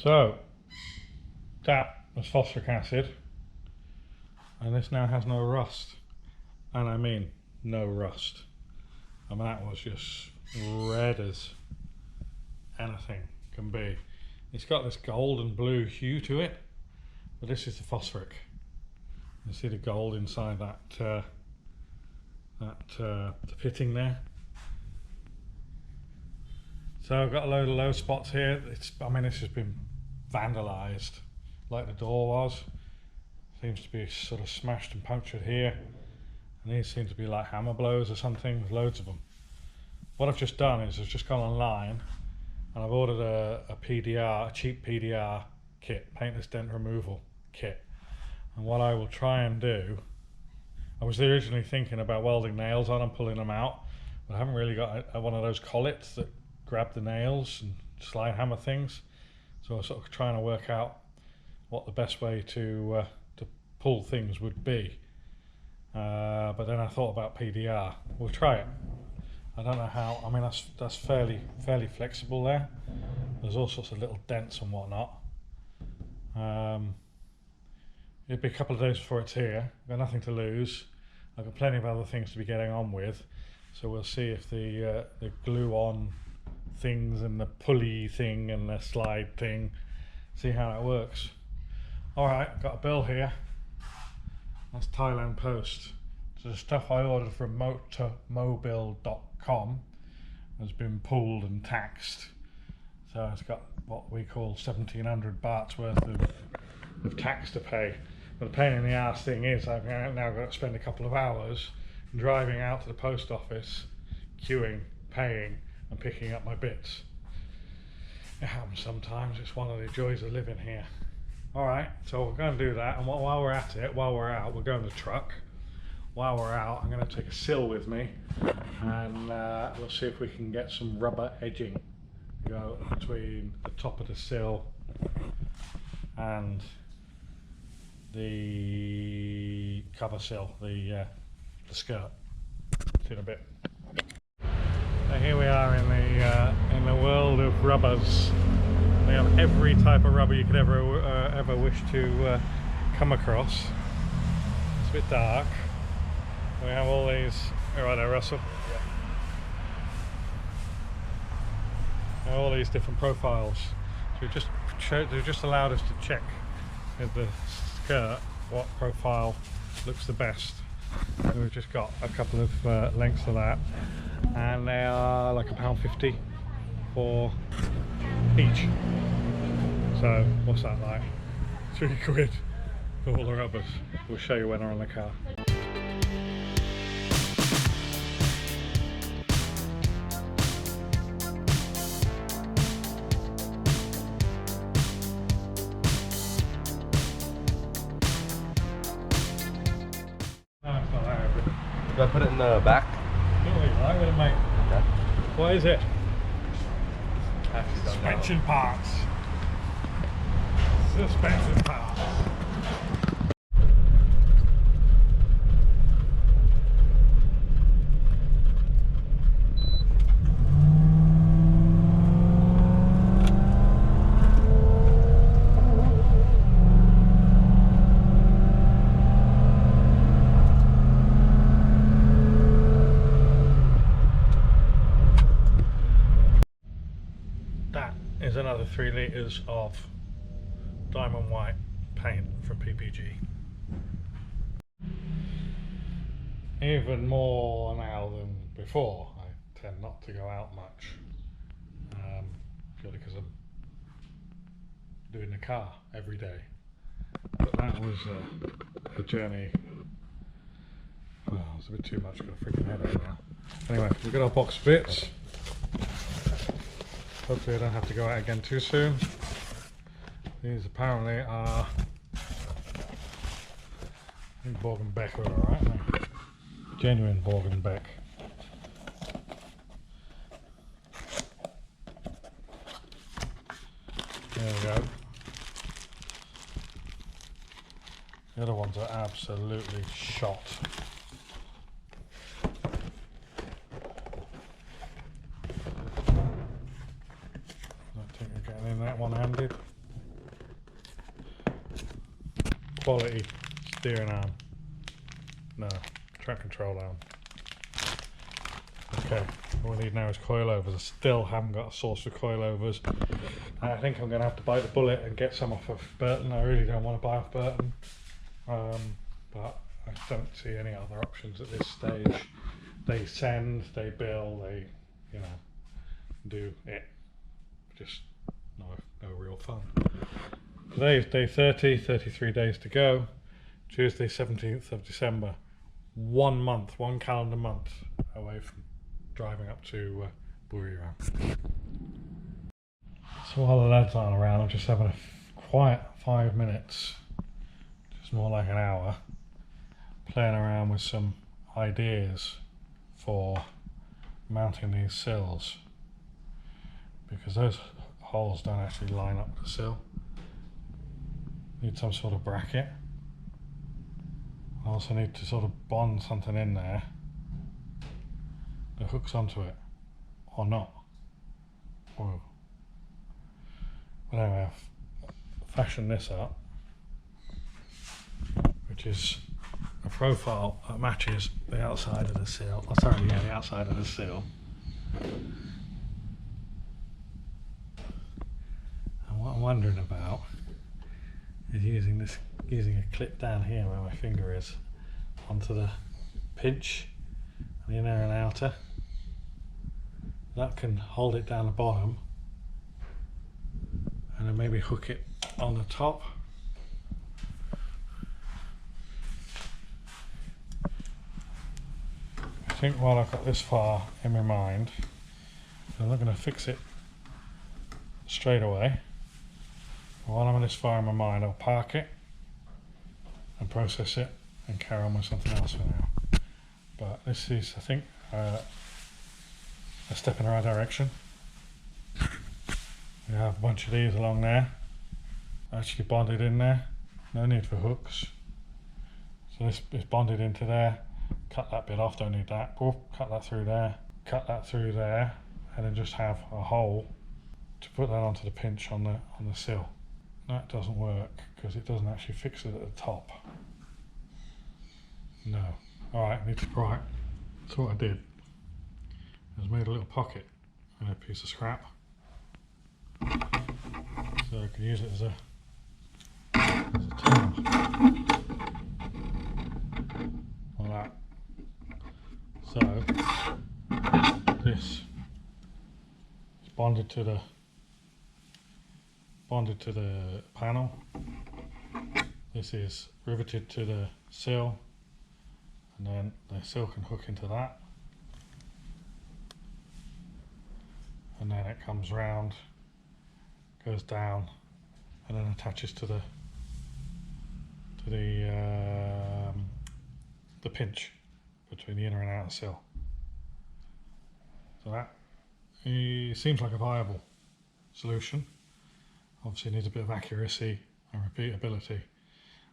So that was phosphoric acid, and this now has no rust, and I mean no rust. I mean, that was just red as anything can be. It's got this gold and blue hue to it, but this is the phosphoric. You see the gold inside the pitting there. So I've got a load of low spots here. I mean, this has been vandalised, like the door was. Seems to be sort of smashed and punctured here, and these seem to be like hammer blows or something. There's loads of them. What I've just done is I've just gone online and I've ordered a PDR, a cheap PDR kit, paintless dent removal kit. And what I will try and do, I was originally thinking about welding nails on and pulling them out, but I haven't really got one of those collets that grab the nails and slide hammer things. So I'm sort of trying to work out what the best way to pull things would be. But then I thought about PDR. We'll try it. I don't know how. I mean, that's fairly flexible there. There's all sorts of little dents and whatnot. It'll be a couple of days before it's here. I've got nothing to lose. I've got plenty of other things to be getting on with. So we'll see if the glue-on things and the pulley thing and the slide thing, see how that works. All right, got a bill here. That's Thailand Post. So the stuff I ordered from motormobile.com has been pulled and taxed. So it's got what we call 1,700 bahts worth of tax to pay. But the pain in the ass thing is I've now got to spend a couple of hours driving out to the post office, queuing, paying and picking up my bits. It happens sometimes. It's one of the joys of living here. Alright, so we're going to do that, and while we're at it, while we're out, we're going to the truck. While we're out, I'm going to take a sill with me, and we'll see if we can get some rubber edging to go between the top of the sill and the cover sill, the skirt. See you in a bit. So here we are in the world of rubbers. We have every type of rubber you could ever wish to come across. It's a bit dark. We have all these. All right there, Russell. Yeah. All these different profiles. So they've just allowed us to check with the skirt what profile looks the best. So we've just got a couple of lengths of that, and they are like £1.50 for each. So what's that like? £3 for all the rubbers. We'll show you when we're on the car. No, it's not that heavy. Do I put it in the back? Do what you like with it, mate. Okay. What is it? Suspension parts. Suspension parts. That is another 3 litres of diamond white paint from PPG. Even more now than before. I tend not to go out much, purely because I'm doing the car every day. But that was a journey. Oh, it's a bit too much. Got a freaking headache now. Anyway, we've got our box of bits. Hopefully I don't have to go out again too soon. These apparently are, I think Borg and Beck are alright now. Genuine Borg and Beck. There we go. The other ones are absolutely shot. I think you're getting in that one-handed. quality steering arm. No, track control arm. Okay, what we need now is coilovers. I still haven't got a source for coilovers. I think I'm going to have to bite the bullet and get some off of Burton. I really don't want to buy off Burton, but I don't see any other options at this stage. They send, they bill, they, you know, do it. Just no real fun. Today is day 30, 33 days to go. Tuesday 17th of December. 1 month, 1 calendar month away from driving up to Buriram. So while the lads aren't around, I'm just having a quiet 5 minutes, just more like an hour, playing around with some ideas for mounting these sills, because those holes don't actually line up with the sill. Need some sort of bracket. I also need to sort of bond something in there that hooks onto it, or not. Whoa. But anyway, I've fashioned this up, which is a profile that matches the outside of the sill. Oh, sorry, yeah, the outside of the sill. And what I'm wondering about is using a clip down here where my finger is onto the pinch, the inner and outer. That can hold it down the bottom, and then maybe hook it on the top. I think while I've got this far in my mind, I'm not going to fix it straight away. While I'm this far in my mind, I'll park it and process it and carry on with something else for now. But this is, I think, a step in the right direction. We have a bunch of these along there, actually bonded in there, no need for hooks. So this is bonded into there. Cut that bit off, don't need that. Cut that through there, and then just have a hole to put that onto the pinch on the sill. That doesn't work because it doesn't actually fix it at the top. No. Alright, need to try it. That's what I did. I just made a little pocket in a piece of scrap, so I could use it as a tool. Like that. So this is bonded to the panel. This is riveted to the sill, and then the sill can hook into that, and then it comes round, goes down, and then attaches to the pinch between the inner and outer sill. So that seems like a viable solution. Obviously needs a bit of accuracy and repeatability,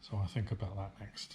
so I'll think about that next.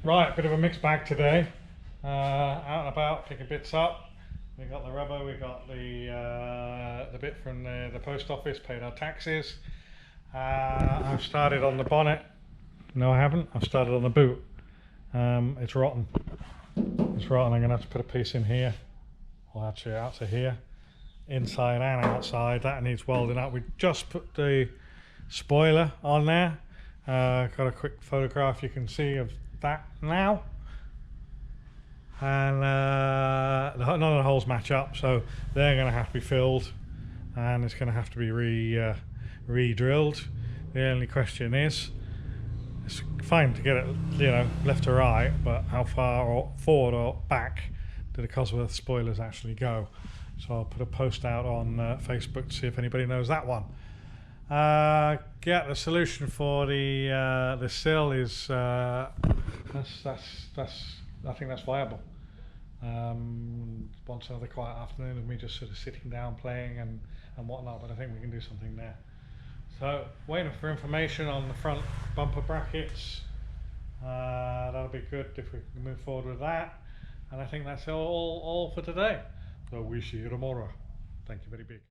Right, bit of a mixed bag today. Out and about, picking bits up. We got the rubber, we got the bit from the post office, paid our taxes. I've started on the bonnet. No, I haven't. I've started on the boot. It's rotten. It's rotten. I'm going to have to put a piece in here. Well, actually out to here. Inside and outside. That needs welding up. We just put the spoiler on there. Got a quick photograph you can see of that now, and none of the holes match up, so they're going to have to be filled. and it's going to have to be re-drilled. The only question is, it's fine to get it, you know, left or right, but how far or forward or back do the Cosworth spoilers actually go? So I'll put a post out on Facebook to see if anybody knows that one. Yeah, the solution for the sill is I think that's viable. Once another quiet afternoon of me just sort of sitting down playing and whatnot, but I think we can do something there. So waiting for information on the front bumper brackets. That'll be good if we can move forward with that. And I think that's all for today. So we see you tomorrow. Thank you very big.